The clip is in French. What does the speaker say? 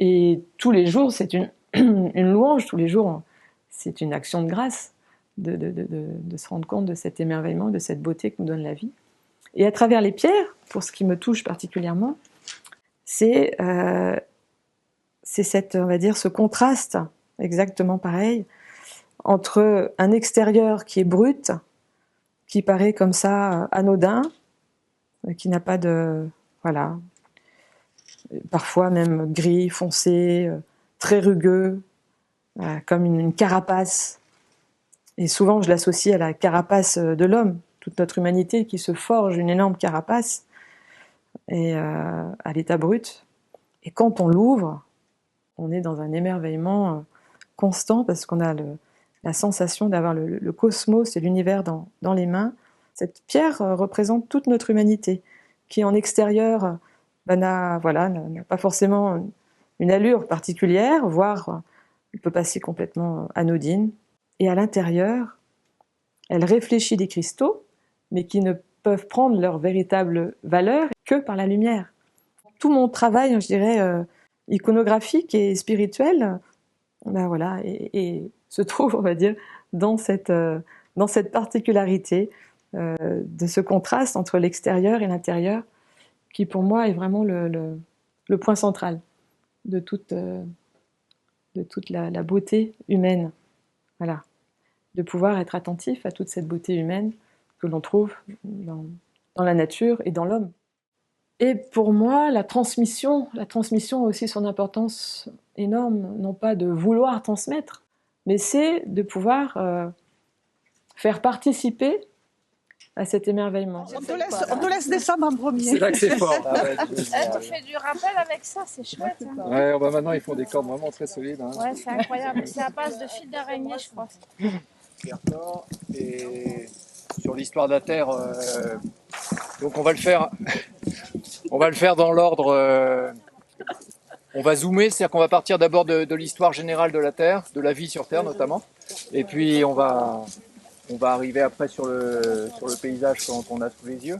Et tous les jours, c'est une louange, tous les jours, c'est une action de grâce de se rendre compte de cet émerveillement, de cette beauté que nous donne la vie. Et à travers les pierres, pour ce qui me touche particulièrement, c'est cette, on va dire, ce contraste, exactement pareil, entre un extérieur qui est brut, qui paraît comme ça anodin, qui n'a pas de... voilà, parfois même gris, foncé, très rugueux, comme une carapace. Et souvent, je l'associe à la carapace de l'homme, toute notre humanité qui se forge une énorme carapace et, à l'état brut. Et quand on l'ouvre, on est dans un émerveillement constant parce qu'on a la sensation d'avoir le cosmos et l'univers dans les mains. Cette pierre représente toute notre humanité, qui en extérieur n'a pas forcément une allure particulière, voire elle peut passer complètement anodine. Et à l'intérieur, elle réfléchit des cristaux, mais qui ne peuvent prendre leur véritable valeur que par la lumière. Tout mon travail, je dirais, iconographique et spirituel, et se trouve, on va dire, dans cette particularité de ce contraste entre l'extérieur et l'intérieur, qui pour moi est vraiment le point central de toute la beauté humaine. Voilà. De pouvoir être attentif à toute cette beauté humaine que l'on trouve dans la nature et dans l'homme. Et pour moi, la transmission a aussi son importance énorme, non pas de vouloir transmettre, mais c'est de pouvoir faire participer à cet émerveillement. On te laisse descendre en premier. C'est là que c'est fort. Tu fais du rappel avec ça, c'est chouette. Hein. Ouais, maintenant ils font des cordes vraiment très solides. Hein. Ouais, c'est incroyable. C'est à base de fil d'araignée, je crois. D'accord. Et sur l'histoire de la Terre, donc on va le faire dans l'ordre. On va zoomer, c'est-à-dire qu'on va partir d'abord de l'histoire générale de la Terre, de la vie sur Terre notamment, et puis on va arriver après sur le paysage qu'on a sous les yeux.